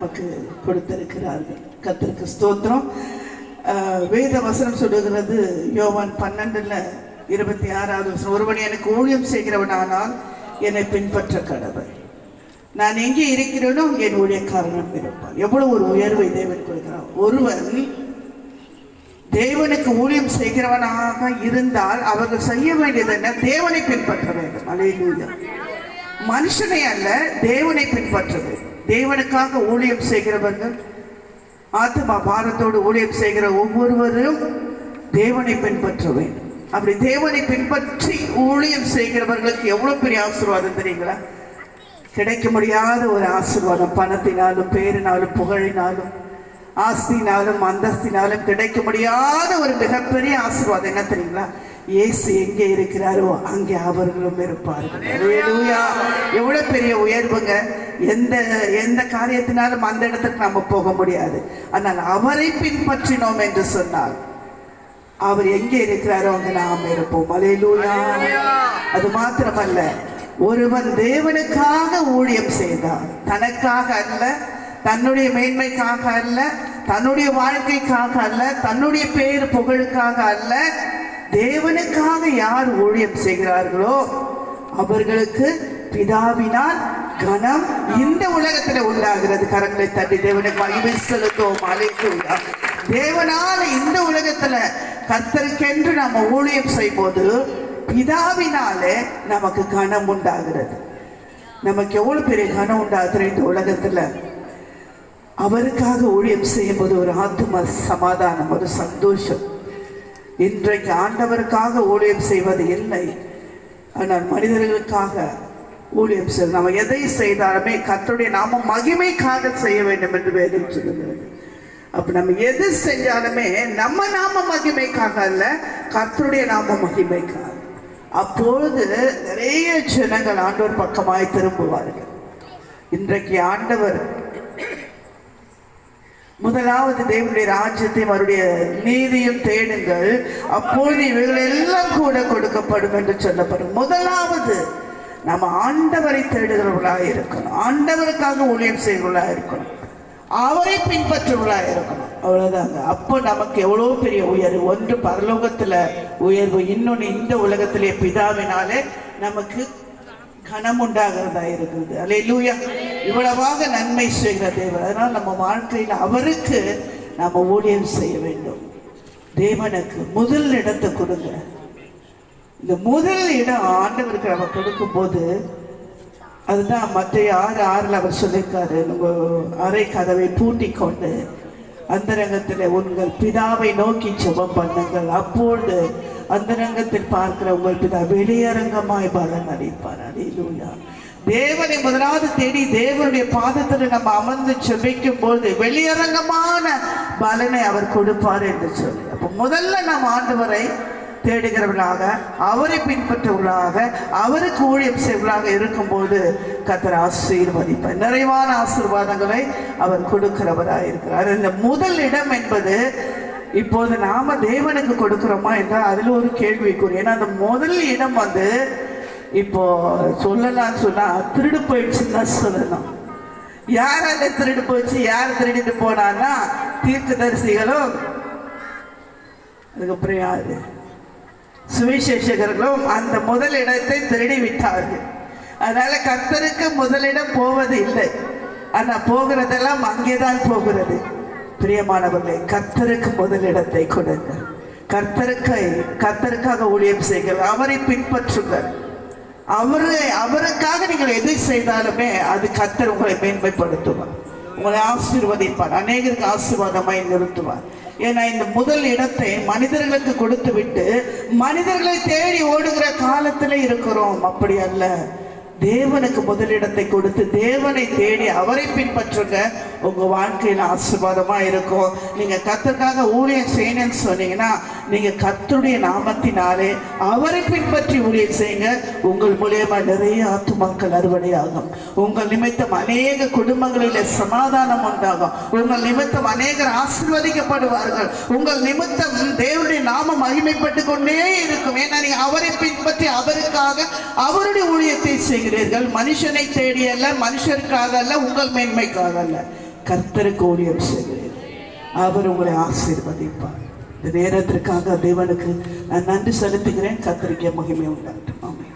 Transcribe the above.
நமக்கு கொடுத்திருக்கிறார்கள். கர்த்தருக்கு ஸ்தோத்திரம். வேத வசனம் சொல்லுகிறது, யோவான் 12:26 ஒருவன் எனக்கு ஊழியம் செய்கிறவனானால் என்னை பின்பற்ற கடவன். நான் எங்கே இருக்கிறேனோ அங்கே என் ஊழியக்காரனும் இருப்பான். எவ்வளவு ஒரு உயர்வை தேவன் கொடுக்கிறான். ஒருவன் தேவனுக்கு ஊழியம் செய்கிறவனாக இருந்தால் அவர்கள் செய்ய வேண்டியது என்ன? தேவனை பின்பற்ற வேண்டும். அல்லேலூயா. மனுஷனை அல்ல, தேவனை பின்பற்ற வேண்டும். தேவனுக்காக ஊழியம் செய்கிறவர்கள், ஆத்மா பாரத்தோடு ஊழியம் செய்கிற ஒவ்வொருவரும் தேவனை பின்பற்ற வேண்டும். அப்படி தேவனை பின்பற்றி ஊழியம் செய்கிறவர்களுக்கு எவ்வளவு பெரிய ஆசீர்வாதம் தெரியுங்களா? கிடைக்க முடியாத ஒரு ஆசீர்வாதம். பணத்தினாலும் பேரினாலும் புகழினாலும் ஆஸ்தினாலும் அந்தஸ்தினாலும் கிடைக்க முடியாத ஒரு மிகப்பெரிய ஆசீர்வாதம் என்ன தெரியுங்களா? இயேசு எங்கே இருக்கிறாரோ அங்கே அவர்களும் இருப்பார்கள். அல்லேலூயா. எவ்வளவு பெரிய உயர்வுங்க. எந்த காரியத்தினாலும் அந்த இடத்துக்கு நம்ம போக முடியாது. ஆனால் அவரை பின்பற்றினோம் என்று சொன்னால் அவர் எங்கே இருக்கிறாரோ அங்கே நாம் இருப்போம். அல்லேலூயா. அது மாத்திரமல்ல, ஒருவன் தேவனுக்காக ஊழியம் செய்தார், தனக்காக அல்ல, தன்னுடைய மேன்மைக்காக அல்ல, தன்னுடைய வாழ்க்கைக்காக அல்ல, தன்னுடைய பேர் புகழுக்காக அல்ல, தேவனுக்காக யார் ஊழியம் செய்கிறார்களோ அவர்களுக்கு பிதாவினால் கனம் இந்த உலகத்தில் உண்டாகிறது. கரங்களை தட்டி தேவனுக்கு மகிமை செலுத்துவோம். அல்லேலூயா. தேவனால இந்த உலகத்துல கர்த்தருக்கென்று நம்ம ஊழியம் செய்யும்போது பிதாவினாலே நமக்கு கனம் உண்டாகிறது. நமக்கு எவ்வளவு பெரிய கனம் உண்டாகுது இந்த உலகத்துல. அவருக்காக ஊழியம் செய்யும் போது ஒரு ஆத்ம சமாதானம், ஒரு சந்தோஷம். இன்றைக்கு ஆண்டவருக்காக ஊழியம் செய்வது இல்லை, ஆனால் மனிதர்களுக்காக ஊழியம் செய்வது. நம்ம எதை செய்தாலுமே கர்த்தருடைய நாம மகிமைக்காக செய்ய வேண்டும் என்று வேதம் சொல்லுகிறது. அப்ப நம்ம எது செஞ்சாலுமே நம்ம நாம மகிமைக்காக அல்ல, கர்த்தருடைய நாம மகிமைக்காக. அப்பொழுது நிறைய ஜனங்கள் ஆண்டவர் பக்கமாய் திரும்புவார்கள். இன்றைக்கு ஆண்டவர் முதலாவது தேவனுடைய ராஜ்யத்தையும் அவருடைய நீதியும் தேடுங்கள், அப்பொழுது இவைகள் எல்லாம் கூட கொடுக்கப்படும் என்று சொல்லப்படும். முதலாவது நம்ம ஆண்டவரை தேடுகிறவர்களாக இருக்கணும், ஆண்டவருக்காக ஊழியம் செய்கிறவர்களாக இருக்கணும், அவரை பின்பற்றுவர்களாக இருக்கணும். அவ்வளவுதாங்க. அப்போ நமக்கு எவ்வளவு பெரிய உயர்வு. ஒன்று பரலோகத்துல உயர்வு, இன்னொன்று இந்த உலகத்திலே பிதாவினாலே நமக்கு கனம் உண்டாகிறதா இருக்குது. அல்லேலூயா. இவ்வளவாக நன்மை செய்கிற தேவன். அதனால் நம்ம வாழ்க்கையில் அவருக்கு நம்ம ஊழியம் செய்ய வேண்டும். தேவனுக்கு முதல் இடத்தை கொடுங்க. இந்த முதல் இடம் ஆண்டவருக்கு நம்ம கொடுக்கும் போது அதுதான் மத்திய 6:6 அவர் சொல்லியிருக்காரு, உங்க அறை கதவை பூட்டி கொண்டு அந்தரங்கத்தில் உங்கள் பிதாவை நோக்கி ஜெபம் பண்ணுங்கள், அப்பொழுது அந்தரங்கத்தில் பார்க்கிற உங்கள் பிதா வெளியரங்கமாய் பலன் அளிப்பார். அல்லேலூயா. தேவனை முதலாவது தேடி தேவனுடைய பாதத்தில் நம்ம அமர்ந்து ஜெபிக்கும் போது வெளியரங்கமான பலனை அவர் கொடுப்பார் என்று சொல்லி, அப்ப முதல்ல நாம் ஆண்டவரை தேடுகிறவர்களாக, அவரை பின்பற்றுவர்களாக, அவருக்கு ஊழியம் செய்வர்களாக இருக்கும்போது கர்த்தர் ஆசீர்வதிப்பார். நிறைவான ஆசீர்வாதங்களை அவர் கொடுக்கிறவராக இருக்கிறார். இந்த முதல் இடம் என்பது இப்போது நாம தேவனுக்கு கொடுக்கிறோமா என்றால் அதுல ஒரு கேள்விக்குரிய. ஏன்னா அந்த முதல் இடம் இப்போ சொல்லலாம்னு சொன்னா திருடு போயிடுச்சுன்னு தான் சொல்லணும். யாரால திருடு போச்சு, யார் திருடிட்டு போனான்னா தீர்க்கதரிசிகளும், அதுக்கப்புறம் யாரு, சுவிசேஷகர்களும் அந்த முதல் இடத்தை திருடி விட்டார்கள். அதனால கர்த்தருக்கு முதலிடம் போவது இல்லை, ஆனா போகிறதெல்லாம் அங்கேதான் போகிறது. பிரியமானவர்களே, கர்த்தருக்கு முதலிடத்தை கொடுங்க. கர்த்தருக்காக ஊழியம் செய்யுங்கள், அவரை பின்பற்றுங்கள். அவருக்காக நீங்கள் எதை செய்தாலுமே அது கர்த்தர் உங்களை மேன்மைப்படுத்துவார், உங்களை ஆசீர்வதிப்பார், அநேகருக்கு ஆசீர்வாதமாய் நிறுத்துவார். ஏன்னா இந்த முதல் இடத்தை மனிதர்களுக்கு கொடுத்து விட்டு மனிதர்களை தேடி ஓடுகிற காலத்துல இருக்கிறோம். அப்படி அல்ல, தேவனுக்கு முதலிடத்தை கொடுத்து தேவனை தேடி அவரை பின்பற்றுங்க. உங்க வாழ்க்கையில் ஆசீர்வாதமா இருக்கும். நீங்க கர்த்தருக்காக ஊழியம் செய்யணும்னு சொன்னீங்கன்னா நீங்க கர்த்தருடைய நாமத்தினாலே அவரை பின்பற்றி ஊழியம் செய்யுங்க. உங்கள் மூலியமா நிறைய ஆத்துமாக்கள் அறுவடையாகும். உங்கள் நிமித்தம் அநேக குடும்பங்களிலே சமாதானம் உண்டாகும். உங்கள் நிமித்தம் அநேகர் ஆசீர்வதிக்கப்படுவார்கள். உங்கள் நிமித்தம் தேவனுடைய நாமம் மகிமைப்பட்டு கொண்டே இருக்கும். ஏன்னா நீங்க அவரை பின்பற்றி அவருக்காக அவருடைய ஊழியத்தை செய்கிறீர்கள். மனுஷனை தேடி அல்ல, மனுஷருக்காக அல்ல, உங்கள் மேன்மைக்காக அல்ல, கர்த்தருக்கு ஊழியம் செய்கிறேன். அவர் உங்களை ஆசீர்வதிப்பார். இந்த நேரத்திற்காக தேவனுக்கு நான் நன்றி செலுத்துகிறேன். கர்த்தருக்கே மகிமை உண்டாகட்டும். ஆமென்.